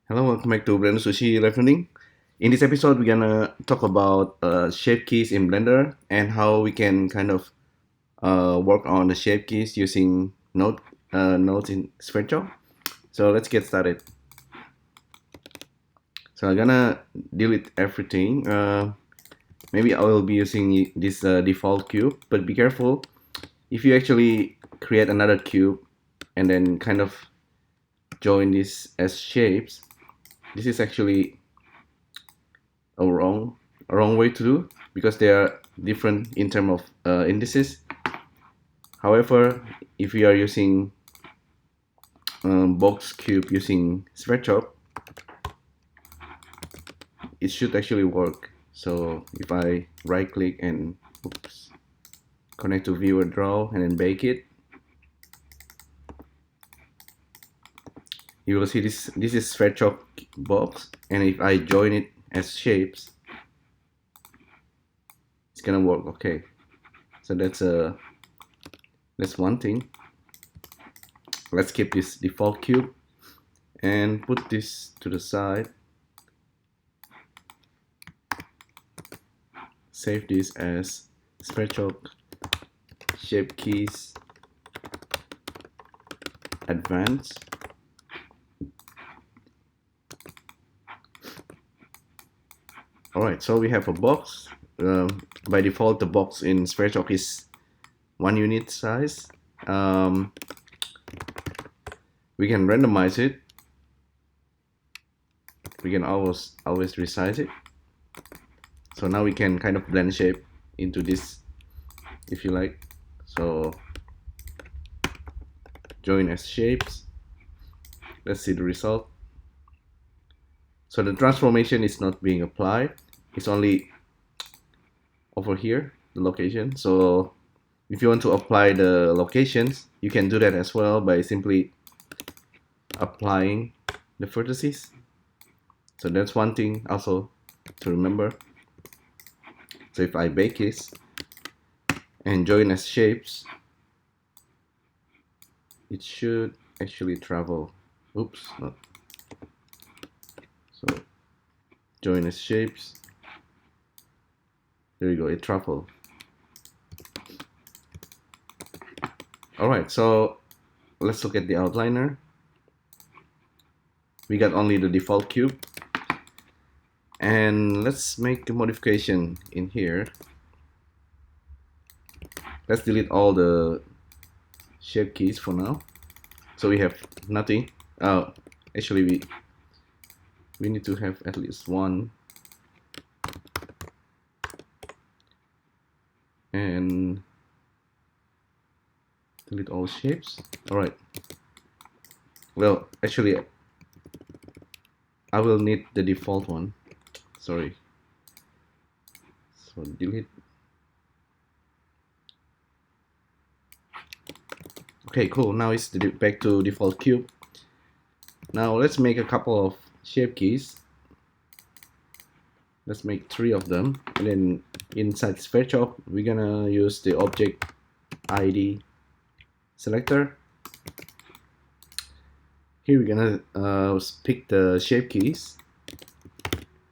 Hello, welcome back to Blender Sushi Learning. In this episode, we're gonna talk about shape keys in Blender and how we can kind of work on the shape keys using nodes in SquareChalk. So let's get started. So I'm gonna delete everything. Maybe I will be using this default cube, but be careful if you actually create another cube and then kind of join this as shapes. This is actually a wrong way to do because they are different in terms of indices. However, if we are using box cube using SquareChalk, it should actually work. So if I right click and connect to viewer draw and then bake it, you will see this is SquareChalk box, and if I join it as shapes, it's gonna work. Okay, so that's one thing. Let's keep this default cube and put this to the side. Save this as SquareChalk Shapekeys Advanced. Alright, so we have a box. By default, the box in SquareChalk is 1 unit size. We can randomize it. We can always resize it. So now we can kind of blend shape into this if you like. So join as shapes. Let's see the result. So the transformation is not being applied. It's only over here, the location. So if you want to apply the locations, you can do that as well by simply applying the vertices. So that's one thing also to remember. So if I bake this and join as shapes, it should actually travel. Oops, not. So join as shapes. There you go, it traveled. Alright, so let's look at the outliner. We got only the default cube. And let's make a modification in here. Let's delete all the shape keys for now. So we have nothing. Actually, we need to have at least one. And delete all shapes. Alright. Well, actually, I will need the default one. Sorry. So delete. Okay, cool. Now it's back to default cube. Now let's make a couple of shape keys. Let's make 3 of them, and then inside SquareChalk we're gonna use the object ID selector. Here we're gonna pick the shape keys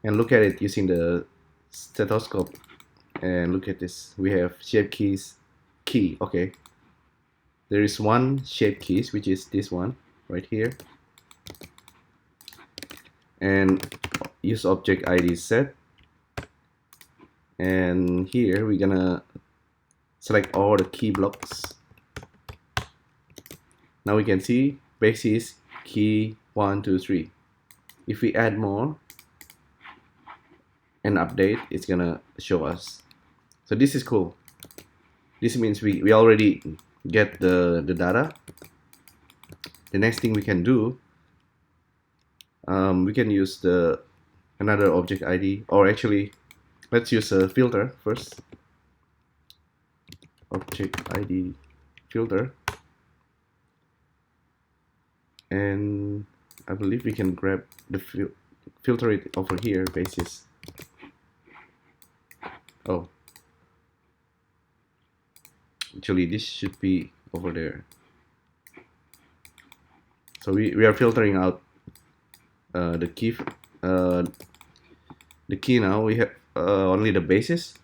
and look at it using the stethoscope. And look at this, we have shape keys key. Okay, there is one shape keys, which is this one right here, and use object ID set. And here we're gonna select all the key blocks. Now we can see basis key 1, 2, 3. If we add more and update, it's gonna show us. So this is cool. This means we already get the data. The next thing we can do, we can use another object ID, or actually let's use a filter first. Object ID filter, and I believe we can grab the filter it over here, basis. Oh, actually this should be over there. So we are filtering out the key now we have only the basis,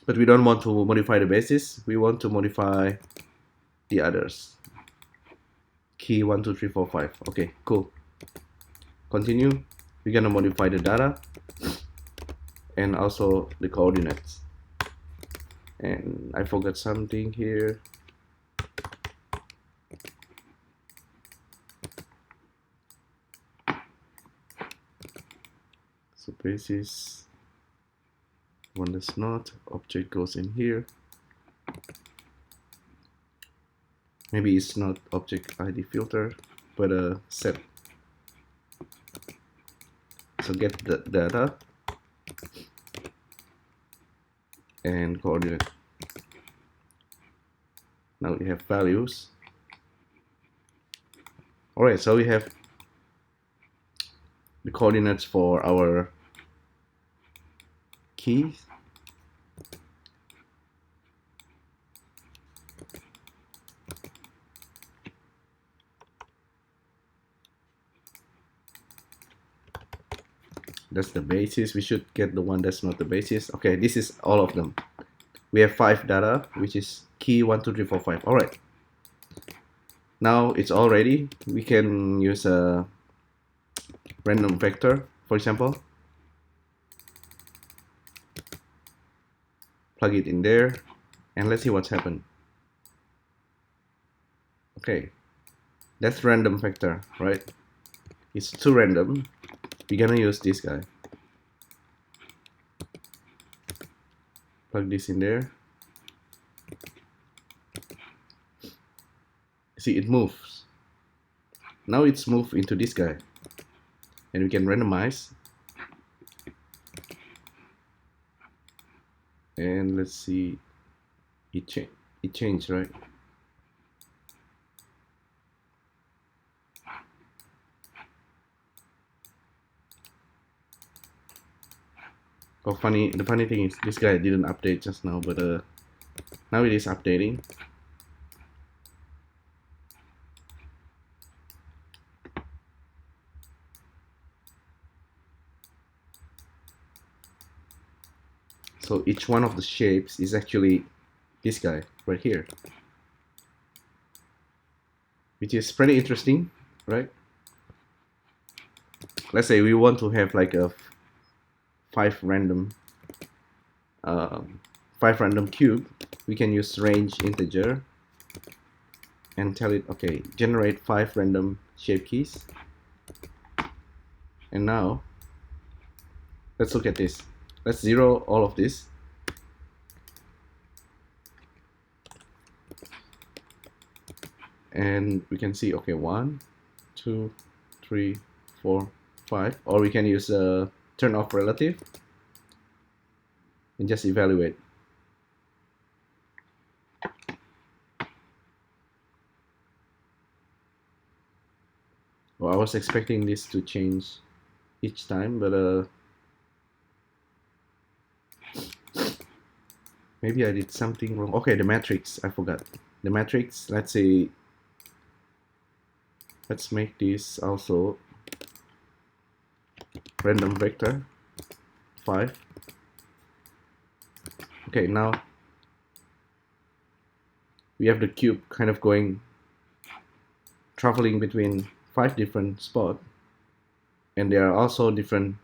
but we don't want to modify the basis. We want to modify the others. Key 1 2 3 4 5. Okay, cool. Continue. We're gonna modify the data and also the coordinates. And I forgot something here. So basis one does not, object goes in here. Maybe it's not object ID filter, but a set. So get the data and coordinate. Now we have values. Alright, so we have the coordinates for our keys. That's the basis. We should get the one that's not the basis. Okay, this is all of them. We have 5 data, which is key 1 2 3 4 5. All right. Now it's all ready. We can use a random vector, for example. Plug it in there, and let's see what's happened. Okay, that's random vector, right? It's too random. We're gonna use this guy. Plug this in there. See, it moves. Now it's moved into this guy. And we can randomize. And let's see, it changed, right? Oh, the funny thing is this guy didn't update just now, but now it is updating. So each one of the shapes is actually this guy right here, which is pretty interesting, right? Let's say we want to have like a 5 random cube. We can use range integer and tell it, okay, generate 5 random shape keys. And now let's look at this. Let's zero all of this. And we can see, okay, 1 2 3 4 5, or we can use a turn off relative and just evaluate. Well, I was expecting this to change each time, but maybe I did something wrong. Okay, the matrix, I forgot. The matrix, let's say, let's make this also random vector 5. Okay, now we have the cube kind of traveling between 5 different spots, and they are also different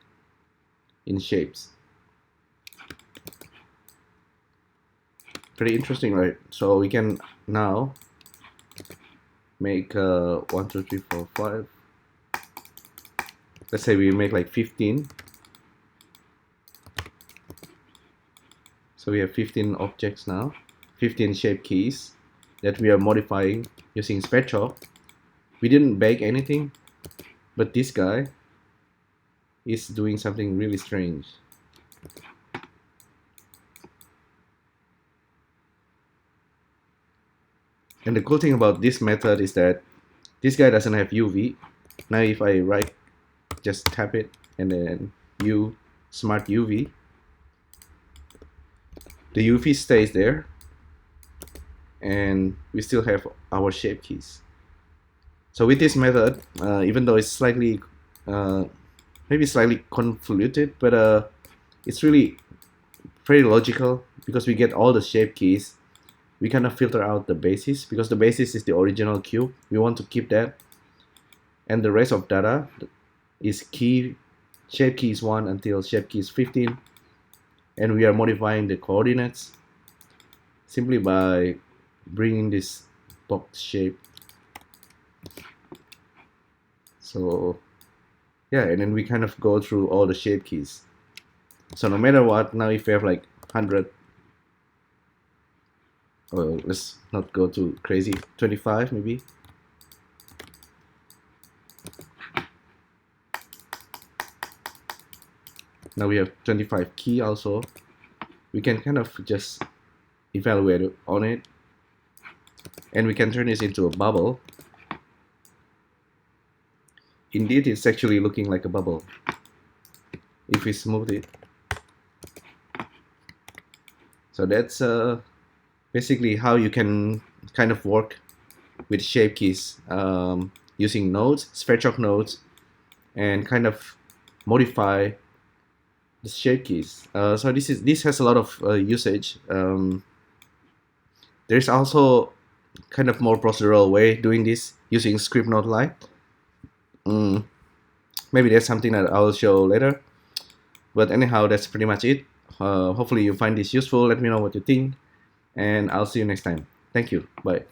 in shapes. Pretty interesting, right? So we can now make 1 2 3 4 5. Let's say we make like 15. So we have 15 objects now, 15 shape keys that we are modifying using SpaceChalk. We didn't bake anything, but this guy is doing something really strange. And the cool thing about this method is that this guy doesn't have UV. Now if I just tap it and then smart UV, the UV stays there and we still have our shape keys. So with this method, even though it's slightly maybe slightly convoluted, but it's really very logical because we get all the shape keys. We kind of filter out the basis because the basis is the original cube. We want to keep that, and the rest of data is key shape keys 1 until shape keys 15, and we are modifying the coordinates simply by bringing this box shape. So yeah, and then we kind of go through all the shape keys. So no matter what, now if we have like 100, let's not go too crazy, 25 maybe. Now we have 25 key also. We can kind of just evaluate on it, and we can turn this into a bubble. Indeed, it's actually looking like a bubble if we smooth it. So that's basically how you can kind of work with shape keys using nodes, sphere nodes, and kind of modify the shape keys. So this has a lot of usage. There's also kind of more procedural way doing this using script node line. Maybe that's something that I'll show later. But anyhow, that's pretty much it. Hopefully you find this useful. Let me know what you think, and I'll see you next time. Thank you. Bye.